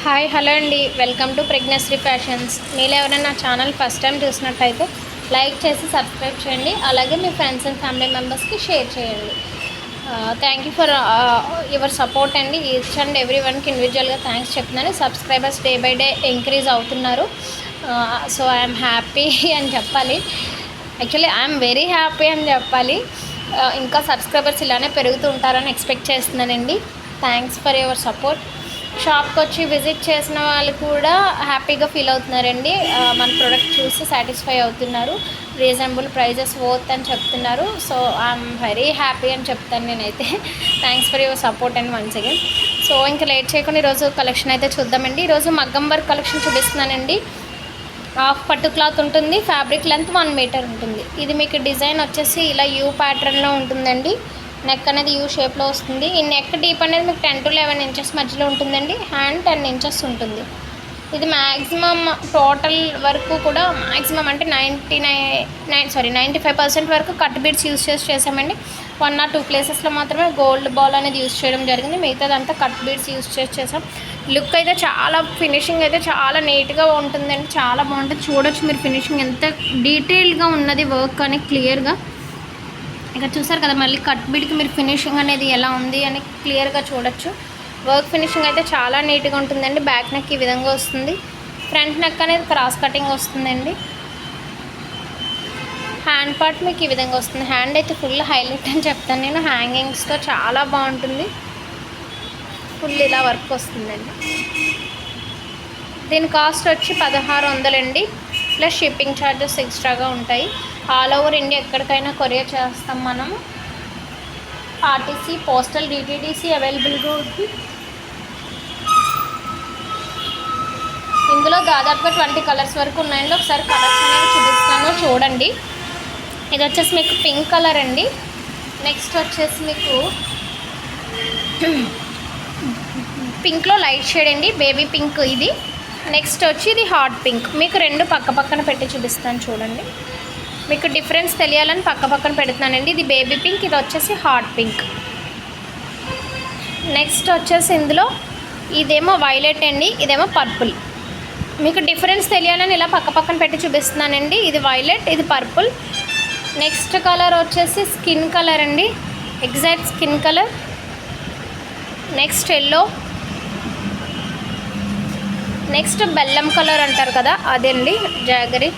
Hi hello అండి, welcome to pregnancy fashions. మీరు ఎవరైనా నా ఛానల్ ఫస్ట్ టైం చూసినట్టయితే లైక్ చేసి సబ్స్క్రైబ్ చేయండి. అలాగే మీ ఫ్రెండ్స్ అండ్ ఫ్యామిలీ మెంబర్స్కి షేర్ చేయండి. Thank you for your support అండి. ఈచ్ అండ్ ఎవ్రీ వన్కి ఇండివిజువల్గా థ్యాంక్స్ చెప్తున్నాను. Subscribers day by day increase అవుతున్నారు. సో ఐఎమ్ హ్యాపీ అని చెప్పాలి. యాక్చువల్లీ ఐఎమ్ వెరీ హ్యాపీ అని చెప్పాలి. ఇంకా సబ్స్క్రైబర్స్ ఇలానే పెరుగుతూ ఉంటారని ఎక్స్పెక్ట్ చేస్తున్నానండి. Thanks for your support. షాప్కి వచ్చి విజిట్ చేసిన వాళ్ళు కూడా హ్యాపీగా ఫీల్ అవుతున్నారండి. మన ప్రోడక్ట్ చూసి సాటిస్ఫై అవుతున్నారు. రీజనబుల్ ప్రైజెస్ వర్త్ అని చెప్తున్నారు. సో ఐఎమ్ వెరీ హ్యాపీ అని చెప్తాను నేనైతే. Thanks for your support and once again. So ఇంకా లేట్ చేయకుండా ఈరోజు కలెక్షన్ అయితే చూద్దామండి. ఈరోజు మగ్గం వర్క్ కలెక్షన్ చూపిస్తున్నానండి. హాఫ్ పట్టు క్లాత్ ఉంటుంది. ఫ్యాబ్రిక్ లెంత్ 1 మీటర్ ఉంటుంది. ఇది మీకు డిజైన్ వచ్చేసి ఇలా యూ ప్యాటర్న్లో ఉంటుందండి. నెక్ అనేది యూ షేప్లో వస్తుంది. ఈ నెక్ డీప్ అనేది మీకు 10 to 11 ఇంచెస్ మధ్యలో ఉంటుందండి. హ్యాండ్ 10 ఇంచెస్ ఉంటుంది. ఇది మ్యాక్సిమం టోటల్ వరకు కూడా మ్యాక్సిమం అంటే 95% వరకు కట్ బీడ్స్ యూస్ చేసామండి. 1 or 2 ప్లేసెస్లో మాత్రమే గోల్డ్ బాల్ అనేది యూస్ చేయడం జరిగింది. మిగతాదంతా కట్ బీడ్స్ యూస్ చేసాం. లుక్ అయితే చాలా ఫినిషింగ్ అయితే చాలా నీట్గా ఉంటుందండి. చాలా బాగుంటుంది. చూడొచ్చు మీరు ఫినిషింగ్ ఎంత డీటెయిల్గా ఉన్నది వర్క్ అని క్లియర్గా. ఇక్కడ చూసారు కదా, మళ్ళీ కట్ బీడ్కి మీరు ఫినిషింగ్ అనేది ఎలా ఉంది అని క్లియర్గా చూడొచ్చు. వర్క్ ఫినిషింగ్ అయితే చాలా నీట్గా ఉంటుందండి. బ్యాక్ నెక్ ఈ విధంగా వస్తుంది. ఫ్రంట్ నెక్ అనేది క్రాస్ కటింగ్ వస్తుందండి. హ్యాండ్ పార్ట్ మీకు ఈ విధంగా వస్తుంది. హ్యాండ్ అయితే ఫుల్ హైలైట్ అని చెప్తాను నేను. హ్యాంగింగ్స్తో చాలా బాగుంటుంది. ఫుల్ ఇలా వర్క్ వస్తుందండి. దీని కాస్ట్ వచ్చి 1600 అండి. ప్లస్ షిప్పింగ్ ఛార్జెస్ ఎక్స్ట్రాగా ఉంటాయి. ఆల్ ఓవర్ ఇండియా ఎక్కడికైనా కొరియర్ చేస్తాం మనం. ఆర్టీసీ, పోస్టల్, డిటీడీసీ అవైలబుల్గా ఉంది. ఇందులో దాదాపుగా 20 కలర్స్ వరకు ఉన్నాయండి. ఒకసారి కలర్స్ అనేవి చూపిస్తాను చూడండి. ఇది వచ్చేసి మీకు పింక్ కలర్ అండి. నెక్స్ట్ వచ్చేసి మీకు పింక్లో లైట్ షేడ్ అండి, బేబీ పింక్ ఇది. నెక్స్ట్ వచ్చి ఇది హాట్ పింక్. మీకు రెండు పక్క పక్కన పెట్టి చూపిస్తాను చూడండి. మీకు డిఫరెన్స్ తెలియాలని పక్క పక్కన పెడుతున్నానండి. ఇది బేబీ పింక్, ఇది వచ్చేసి హాట్ పింక్. నెక్స్ట్ వచ్చేసి ఇందులో ఇదేమో వైలెట్ అండి, ఇదేమో పర్పుల్. మీకు డిఫరెన్స్ తెలియాలని ఇలా పక్క పక్కన పెట్టి చూపిస్తున్నానండి. ఇది వైలెట్, ఇది పర్పుల్. నెక్స్ట్ కలర్ వచ్చేసి స్కిన్ కలర్ అండి, exact skin colour. Next yellow. Next బెల్లం కలర్ అంటారు కదా, అదండి జాగరీ.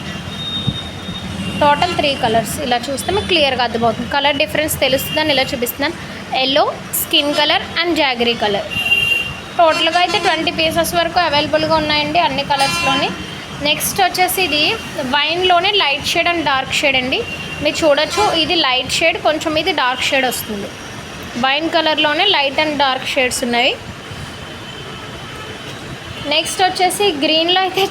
Total 3 colours. ఇలా చూస్తే మీకు క్లియర్గా అర్థమవుతుంది. కలర్ డిఫరెన్స్ తెలుస్తుందని ఇలా చూపిస్తున్నాను. Yellow, skin colour and jaggery colour. టోటల్గా అయితే 20 పీసెస్ వరకు అవైలబుల్గా ఉన్నాయండి అన్ని కలర్స్లోని. నెక్స్ట్ వచ్చేసి ఇది వైన్లోనే light shade and dark shade అండి. మీరు చూడొచ్చు, ఇది లైట్ షేడ్, కొంచెం ఇది డార్క్ షేడ్ వస్తుంది. వైన్ కలర్లోనే లైట్ అండ్ డార్క్ షేడ్స్ ఉన్నాయి. నెక్స్ట్ వచ్చేసి గ్రీన్లో అయితే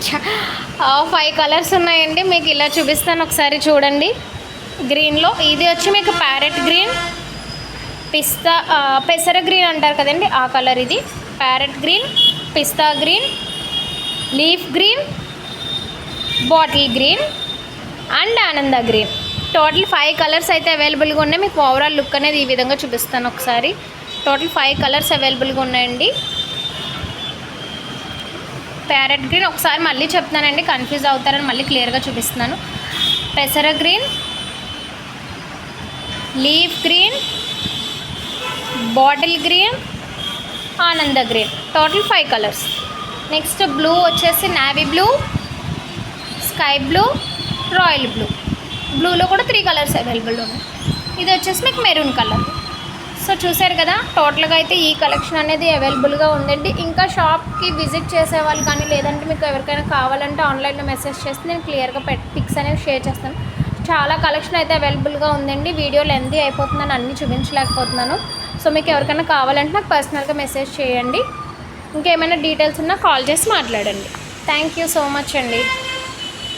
5 కలర్స్ ఉన్నాయండి. మీకు ఇలా చూపిస్తాను, ఒకసారి చూడండి. గ్రీన్లో ఇది వచ్చి మీకు ప్యారెట్ గ్రీన్, పెసర గ్రీన్ అంటారు కదండి, ఆ కలర్ ఇది. Parrot green, pista green, leaf green, bottle green and ఆనంద గ్రీన్. టోటల్ 5 కలర్స్ అయితే అవైలబుల్గా ఉన్నాయి. మీకు ఓవరాల్ లుక్ అనేది ఈ విధంగా చూపిస్తాను ఒకసారి. టోటల్ 5 కలర్స్ అవైలబుల్గా ఉన్నాయండి. ప్యారెట్ గ్రీన్ ఒకసారి మళ్ళీ చెప్తున్నానండి, కన్ఫ్యూజ్ అవుతారని మళ్ళీ క్లియర్గా చూపిస్తున్నాను. పెసర green, leaf green, bottle green, ఆనంద green. Total 5 colours. Next blue వచ్చేసి navy blue, sky blue, royal blue. బ్లూలో కూడా 3 కలర్స్ అవైలబుల్ ఉన్నాయి. ఇది వచ్చేసి మీకు మెరూన్ కలర్. సో చూసారు కదా, టోటల్గా అయితే ఈ కలెక్షన్ అనేది అవైలబుల్గా ఉందండి. ఇంకా షాప్కి విజిట్ చేసేవాళ్ళు కానీ, లేదంటే మీకు ఎవరికైనా కావాలంటే ఆన్లైన్లో మెసేజ్ చేస్తే నేను క్లియర్గా పిక్స్ అనేవి షేర్ చేస్తాను. చాలా కలెక్షన్ అయితే అవైలబుల్గా ఉందండి. వీడియో లెంతీ అయిపోతుందని అన్నీ చూపించలేకపోతున్నాను. సో మీకు ఎవరికైనా కావాలంటే నాకు పర్సనల్గా మెసేజ్ చేయండి. ఇంకేమైనా డీటెయిల్స్ ఉన్నా కాల్ చేసి మాట్లాడండి. థ్యాంక్ యూ సో మచ్ అండి.